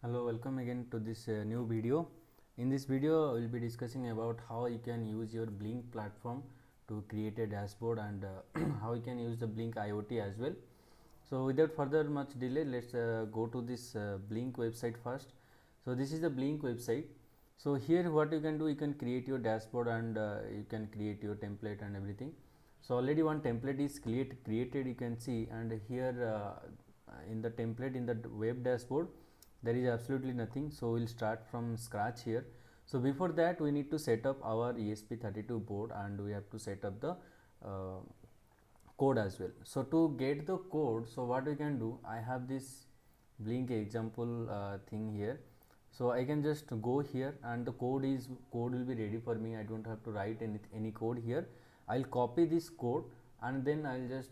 Hello, welcome again to this new video. In this video, we will be discussing about how you can use your Blynk platform to create a dashboard and how you can use the Blynk IoT as well. So without further much delay, let's go to this Blynk website first. So this is the Blynk website. So here what you can do, you can create your dashboard and you can create your template and everything. So already one template is created, you can see, and here in the template in the web dashboard there is absolutely nothing. So we'll start from scratch here. So before that we need to set up our ESP32 board and we have to set up the code as well. So to get the code, so what we can do, I have this Blynk example thing here. So I can just go here and the code will be ready for me. I don't have to write any code here. I'll copy this code and then I'll just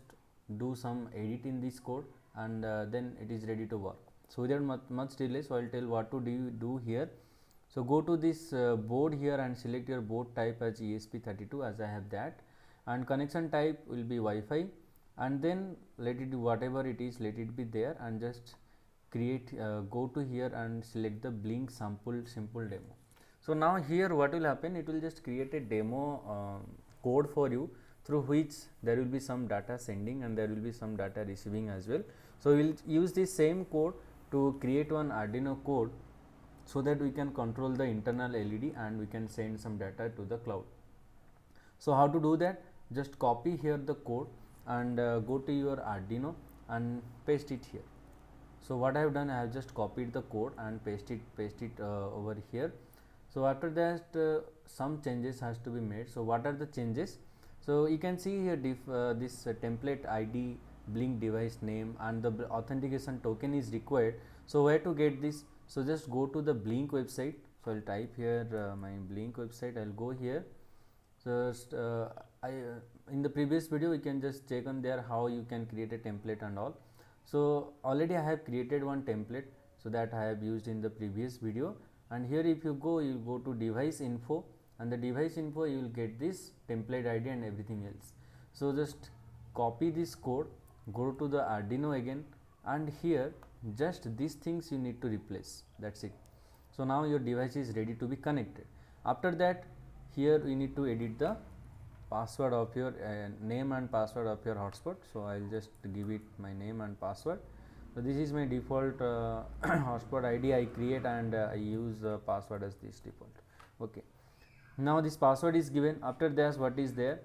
do some edit in this code and then it is ready to work. So without much delay, so I'll tell what to do here. So go to this board here and select your board type as ESP32 as I have that, and connection type will be Wi-Fi, and then let it do whatever it is, let it be there, and just create go to here and select the Blynk simple demo. So now here what will happen, it will just create a demo code for you through which there will be some data sending and there will be some data receiving as well. So we will use this same code to create one Arduino code so that we can control the internal LED and we can send some data to the cloud. So how to do that? Just copy here the code and go to your Arduino and paste it here. So what I have done, I have just copied the code and paste it over here. So after that some changes has to be made. So what are the changes? So you can see here this template ID, Blynk device name, and the authentication token is required. So where to get this? So just go to the Blynk website. So I'll type here my Blynk website. I'll go here. So in the previous video you can just check on there how you can create a template and all. So already I have created one template, so that I have used in the previous video, and here if you go to device info, and the device info you will get this template ID and everything else. So just copy this code, go to the Arduino again, and here just these things you need to replace. That's it. So now your device is ready to be connected. After that, here you need to edit the password of your name and password of your hotspot. So I'll just give it my name and password. So this is my default hotspot ID I create, and I use password as this default. Okay, now this password is given. After that, what is there?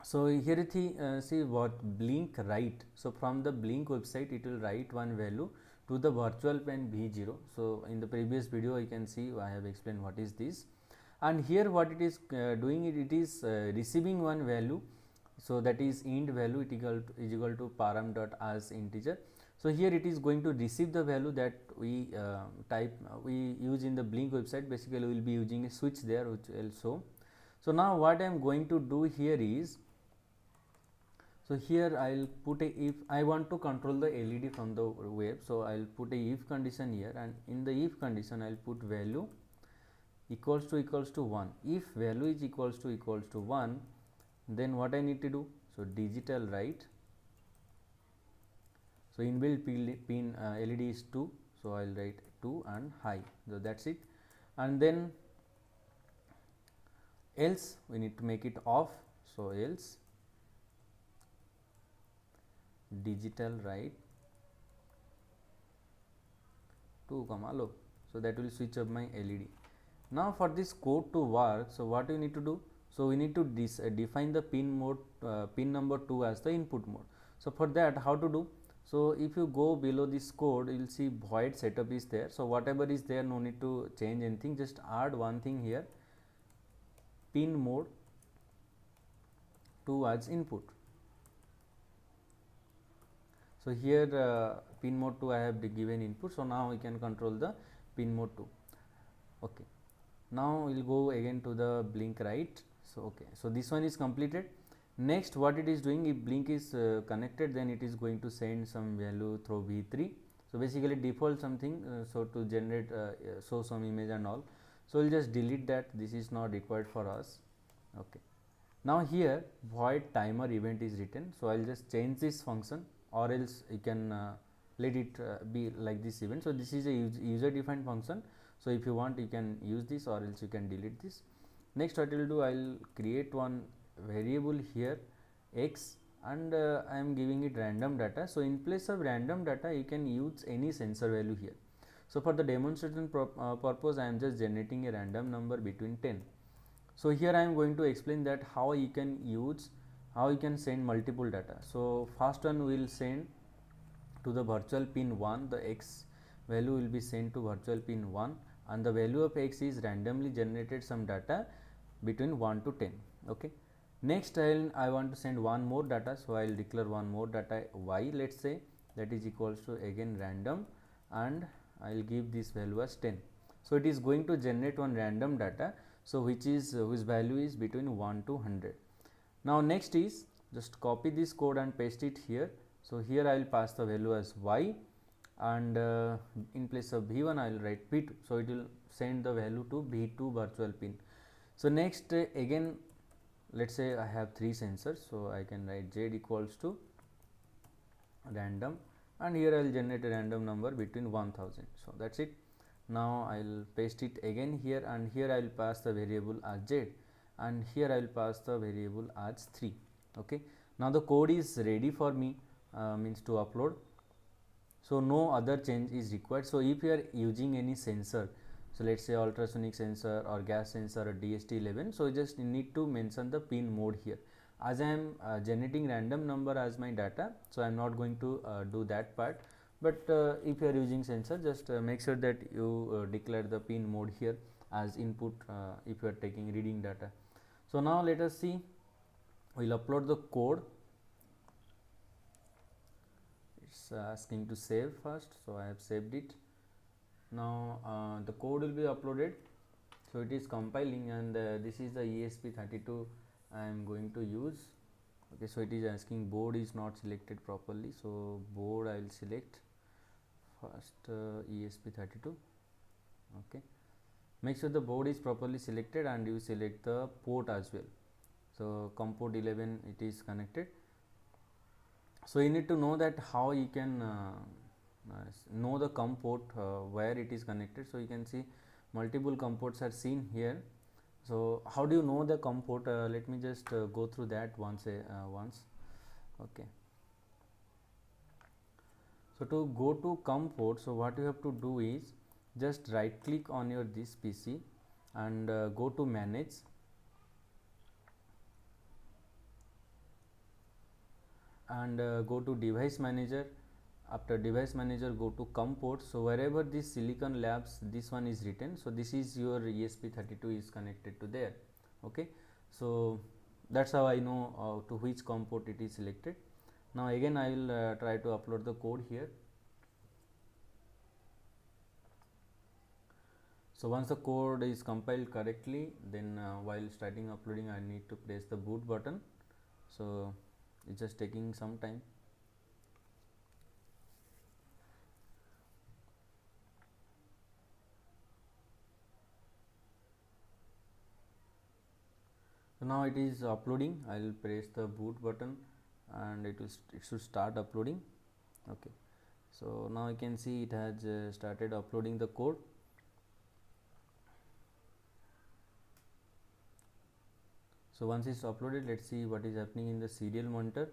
So here see what Blynk write. So from the Blynk website it will write one value to the virtual pin V0. So in the previous video you can see I have explained what is this, and here what it is doing, it is receiving one value. So that is int value is equal to param dot as integer. So here it is going to receive the value that we we use in the Blynk website. Basically we will be using a switch there which will show. So now what I am going to do here is, so here I will put a if I want to control the LED from the web. So I will put a if condition here, and in the if condition I will put value equals to 1. If value is equals to 1, then what I need to do? So digital write. So inbuilt pin LED is 2, so I will write 2 and high. So that's it. And then else we need to make it off. So else digital write 2 comma low. So that will switch up my LED. Now for this code to work, so what we need to do? So we need to define the pin mode, pin number 2 as the input mode. So for that, how to do? So if you go below this code, you will see void setup is there. So whatever is there, no need to change anything. Just add one thing here, pin mode 2 as input. So here pin mode 2 I have given input. So now we can control the pin mode 2. Okay. Now we will go again to the Blynk write. So okay, so this one is completed. Next what it is doing, if Blynk is connected, then it is going to send some value through V3. So basically default something, so to generate show some image and all. So we'll just delete that. This is not required for us. Okay, now here void timer event is written. So I'll just change this function, or else you can let it be like this event. So this is a user defined function. So if you want, you can use this, or else you can delete this. Next, what I will do, I will create one variable here x, and I am giving it random data. So in place of random data, you can use any sensor value here. So for the demonstration purpose, I am just generating a random number between 10. So here I am going to explain that how you can send multiple data. So first one will send to the virtual pin 1, the x value will be sent to virtual pin 1, and the value of x is randomly generated some data between 1 to 10. Okay. Next, I want to send one more data, so I will declare one more data y, let's say, that is equals to again random, and I will give this value as 10. So it is going to generate one random data, so whose value is between 1 to 100. Now next is just copy this code and paste it here. So here I will pass the value as y, and in place of v1 I will write v2. So it will send the value to v2 virtual pin. So next, again, let's say I have 3 sensors, so I can write z equals to random, and here I will generate a random number between 1000. So that's it. Now I will paste it again here, and here I will pass the variable as z, and here I will pass the variable as 3. Okay. Now the code is ready for me, means to upload. So no other change is required. So if you are using any sensor, so let's say ultrasonic sensor or gas sensor or DST11, so you just need to mention the pin mode here. As I am generating random number as my data, so I am not going to do that part. But if you are using sensor, just make sure that you declare the pin mode here as input if you are taking reading data. So now let us see, we will upload the code. It's asking to save first, so I have saved it. Now the code will be uploaded. So it is compiling, and this is the ESP32 I am going to use. Okay, so it is asking board is not selected properly, so board I will select first, ESP32. Okay, make sure the board is properly selected, and you select the port as well. So COM port 11 it is connected. So you need to know that how you can know the COM port where it is connected. So you can see multiple COM ports are seen here. So how do you know the COM port? Let me just go through that once. Okay. So to go to COM port, so what you have to do is just right click on your this PC and go to manage, and go to device manager. After device manager, go to COM port. So wherever this Silicon Labs, this one is written, so this is your ESP32 is connected to there. Okay, so that's how I know to which COM port it is selected. Now again I will try to upload the code here. So once the code is compiled correctly, then while starting uploading, I need to press the boot button. So it's just taking some time. So now it is uploading. I will press the boot button, and it should start uploading. Okay, so now you can see it has started uploading the code. So once it's uploaded, let's see what is happening in the serial monitor.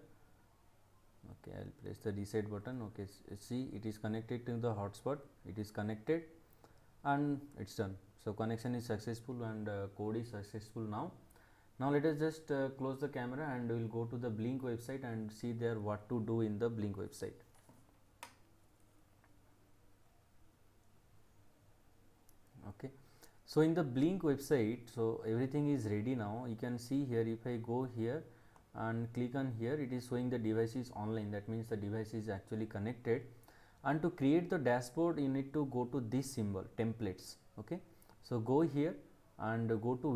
Okay, I will press the reset button. Okay, see it is connected to the hotspot. It is connected, and it's done. So connection is successful, and code is successful now. Now let us just close the camera, and we will go to the Blynk website and see there what to do in the Blynk website. Okay, so in the Blynk website, so everything is ready now. You can see here, if I go here and click on here, it is showing the device is online. That means the device is actually connected. And to create the dashboard, you need to go to this symbol, templates. Okay, so go here and go to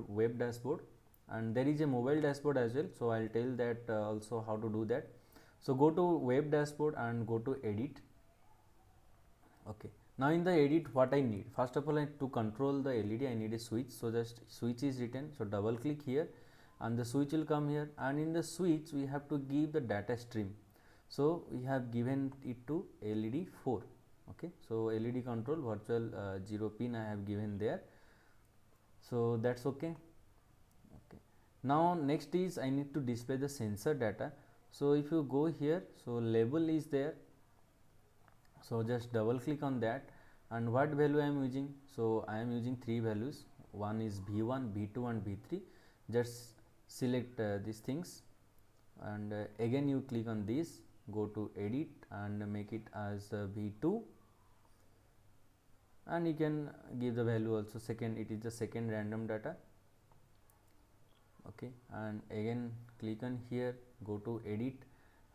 web dashboard, and there is a mobile dashboard as well. So I'll tell that also how to do that. So go to web dashboard and go to edit. Okay, now in the edit, what I need, first of all, to control the LED, I need a switch. So just switch is written, so double click here, and the switch will come here, and in the switch we have to give the data stream. So we have given it to LED 4. Okay, so LED control virtual 0 pin I have given there, so that's okay. Okay, now next is I need to display the sensor data. So if you go here, so label is there, so just double click on that, and what value I am using? So I am using 3 values, one is V1, V2 and V3. Just select these things, and again you click on this, go to edit and make it as V2, and you can give the value also second, it is the second random data. Okay, and again click on here, go to edit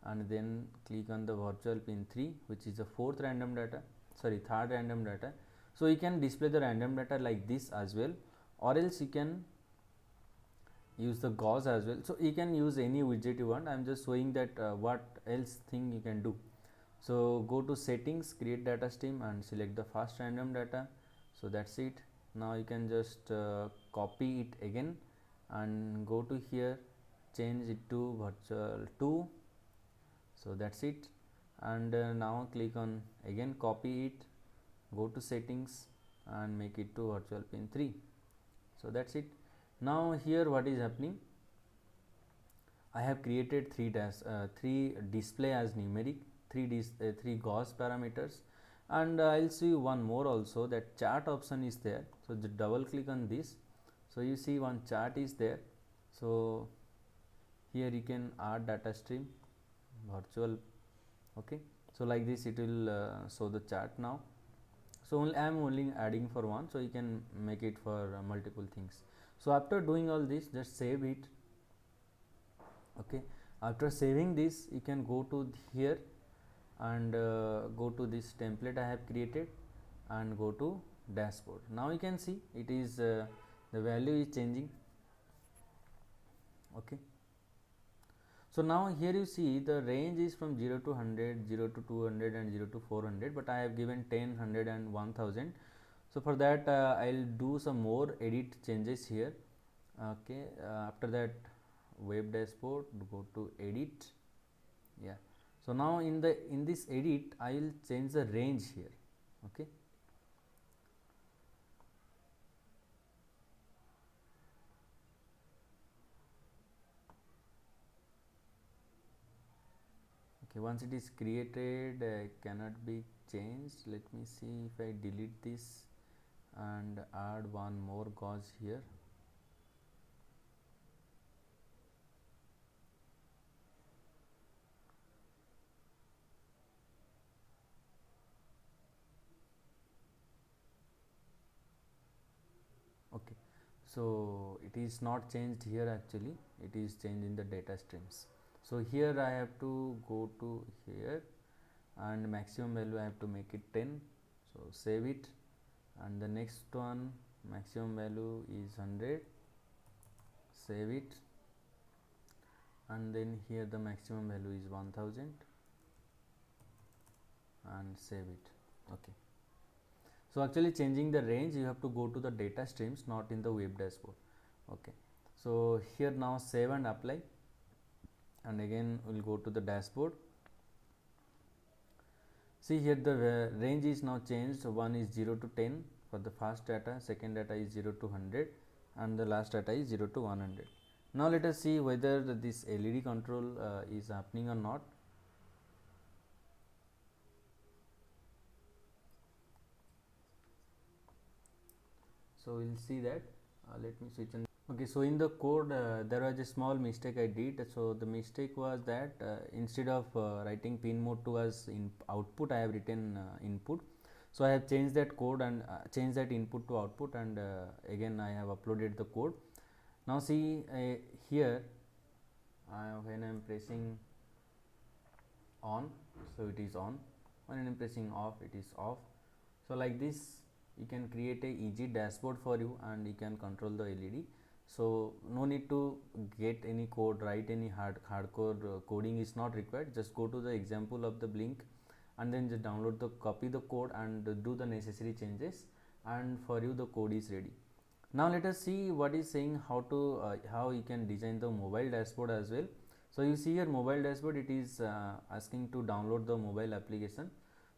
and then click on the virtual pin 3, which is the third random data. So you can display the random data like this as well, or else you can use the gauze as well. So you can use any widget you want. I am just showing that what else thing you can do. So go to settings, create data stream and select the first random data. So that's it. Now you can just copy it again and go to here, change it to virtual 2. So that's it, and now click on again, copy it, go to settings and make it to virtual pin 3. So that's it. Now here what is happening, I have created three display as numeric, three gauge parameters, and I'll see you one more also, that chart option is there. So just double click on this, so you see one chart is there. So here you can add data stream virtual. Okay, so like this it will show the chart now. So I am only adding for one, so you can make it for multiple things. So after doing all this, just save it. Okay, after saving this, you can go to here and go to this template I have created and go to dashboard. Now you can see it is the value is changing. Okay, so now here you see the range is from 0 to 100, 0 to 200 and 0 to 400, but I have given 10, 100 and 1000. So for that I'll do some more edit changes here. Okay, after that web dashboard, go to edit. Yeah, so now in this edit I will change the range here. Okay, okay, once it is created cannot be changed. Let me see if I delete this and add one more gauge here. Okay, so it is not changed here, actually it is changed in the data streams. So here I have to go to here and maximum value I have to make it 10. So save it, and the next one maximum value is 100, save it, and then here the maximum value is 1000 and save it. Okay, so actually changing the range you have to go to the data streams, not in the web dashboard. Okay, so here now save and apply, and again we'll go to the dashboard. See here the range is now changed. One is 0 to 10 for the first data, second data is 0 to 100 and the last data is 0 to 100. Now let us see whether this LED control is happening or not. So we'll see that. Let me switch on. Okay, so in the code there was a small mistake I did. So the mistake was that instead of writing pin mode 2 as in output, I have written input. So I have changed that code and changed that input to output, and again I have uploaded the code. Now see here when I am pressing on, so it is on. When I am pressing off, it is off. So like this you can create a easy dashboard for you, and you can control the LED. So no need to get any code, write any hardcore coding is not required. Just go to the example of the Blynk and then just download the copy the code and do the necessary changes, and for you the code is ready. Now let us see what is saying how to how you can design the mobile dashboard as well. So you see your mobile dashboard, it is asking to download the mobile application.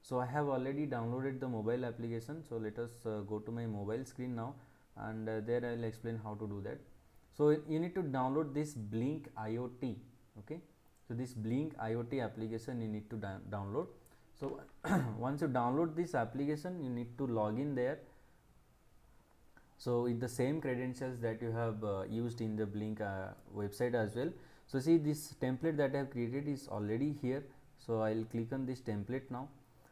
So I have already downloaded the mobile application. So let us go to my mobile screen now, and there I will explain how to do that. So you need to download this Blynk IoT. Okay, so this Blynk IoT application you need to download. So once you download this application, you need to log in there. So with the same credentials that you have used in the Blynk website as well. So see, this template that I have created is already here. So I will click on this template now,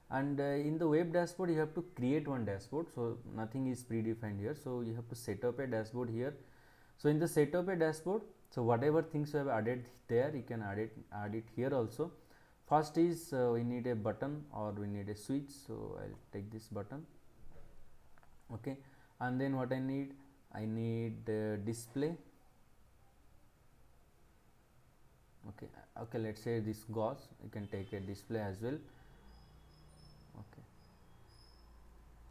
and in the web dashboard you have to create one dashboard. So nothing is predefined here, so you have to set up a dashboard here. So in the set up a dashboard, so whatever things you have added there, you can add it here also. First is we need a button, or we need a switch. So I'll take this button. Okay, and then what I need display. Okay, let's say this gauze, you can take a display as well. Okay,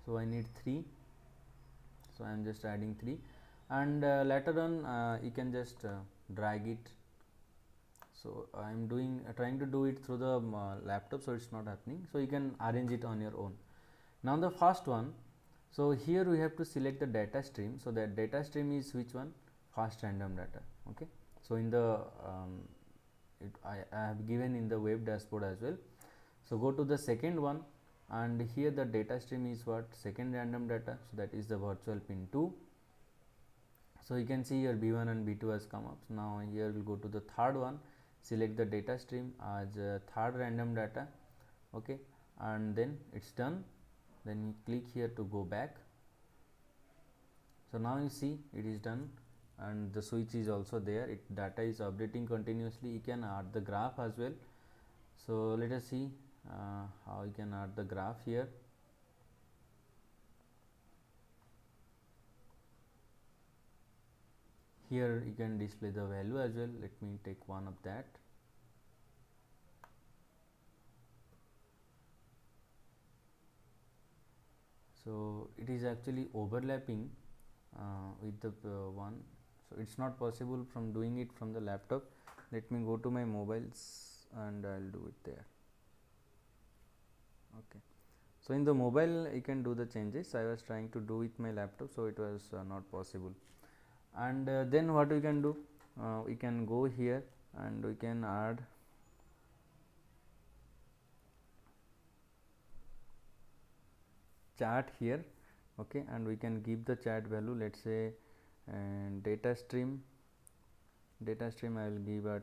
so I need 3, so I am just adding 3, and later on you can just drag it. So I am trying to do it through the laptop, so it's not happening. So you can arrange it on your own. Now the first one, so here we have to select the data stream. So that data stream is which one? Fast random data. Okay, so in the I have given in the web dashboard as well. So go to the second one, and here the data stream is what? Second random data. So that is the virtual pin 2. So you can see your B1 and B2 has come up. So now here we'll go to the third one, select the data stream as third random data. Okay, and then it's done. Then you click here to go back. So now you see it is done, and the switch is also there. Data is updating continuously. You can add the graph as well. So let us see how you can add the graph here. Here you can display the value as well. Let me take one of that. So it is actually overlapping with the one, so it's not possible from doing it from the laptop. Let me go to my mobiles and I'll do it there. Okay, so in the mobile you can do the changes. I was trying to do with my laptop, so it was not possible. And then what we can do, we can go here and we can add chart here. Okay, and we can give the chart value, let's say, and data stream I will give at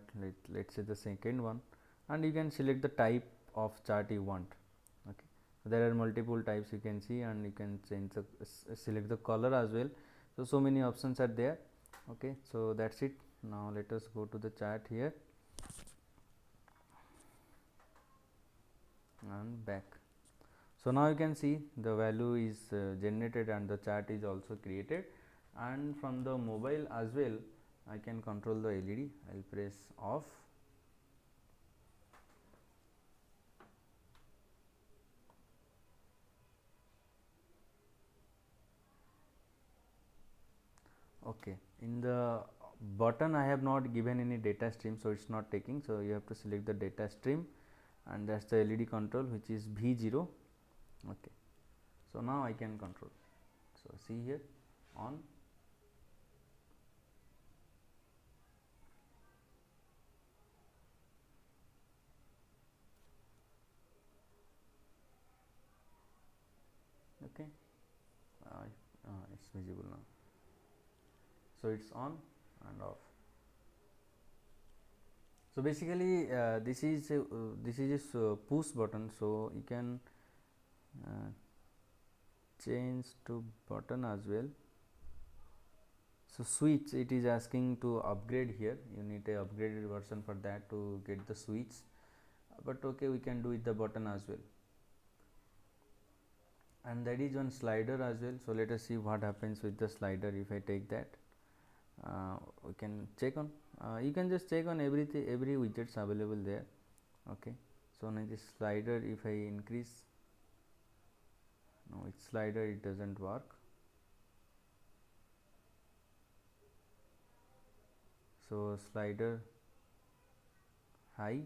let's say the second one, and you can select the type of chart you want. Okay, so there are multiple types you can see, and you can change the select the color as well. So many options are there. Okay, so that's it. Now let us go to the chart here and back. So now you can see the value is generated and the chart is also created, and from the mobile as well I can control the LED. I will press off. Okay, in the button I have not given any data stream, so it's not taking. So you have to select the data stream, and that's the LED control, which is V0. Okay, so now I can control. So see here, on. Okay, it's visible now. So it's on and off. So basically this is a push button, so you can change to button as well. So switch, it is asking to upgrade here. You need a upgraded version for that to get the switch, but okay, we can do with the button as well. And that is one slider as well. So let us see what happens with the slider if I take that. We can check on, you can just check on every widgets available there. Okay, so now this slider, if I increase, no, it's slider, it doesn't work. So slider, high,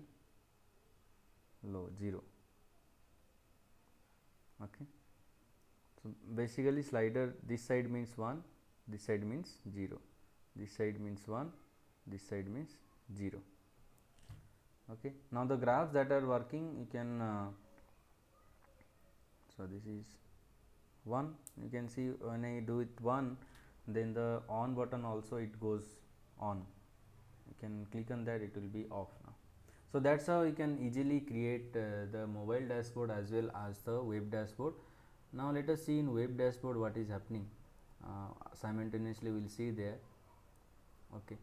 low, 0. Okay, so basically slider this side means 1, this side means 0, this side means 1, this side means 0. Okay, now the graphs that are working, you can so this is 1, you can see when I do it 1, then the on button also it goes on, you can click on that, it will be off now. So that's how you can easily create the mobile dashboard as well as the web dashboard. Now let us see in web dashboard what is happening. Simultaneously we'll see there. Okay,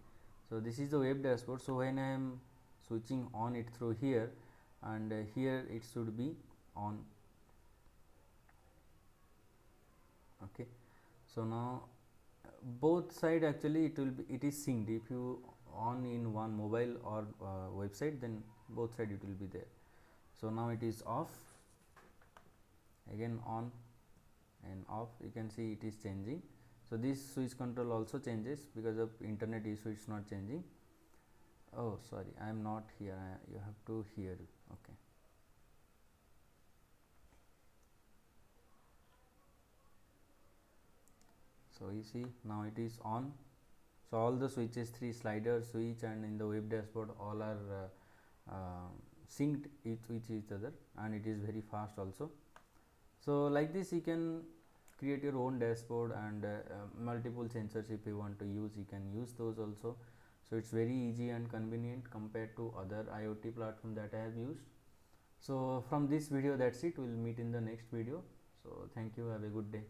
so this is the web dashboard. So when I am switching on it through here, and here it should be on. Okay, so now both side actually it is synced. If you on in one mobile or website, then both side it will be there. So now it is off, again on and off, you can see it is changing. So this switch control also changes because of internet issue, it's not changing. Oh sorry, I am not here, you have to hear. Okay, so you see now it is on. So all the switches, 3 slider switch and in the web dashboard, all are synced with each other, and it is very fast also. So like this you can create your own dashboard, and multiple sensors if you want to use, you can use those also. So it's very easy and convenient compared to other IoT platform that I have used. So from this video that's it, we'll meet in the next video. So thank you, have a good day.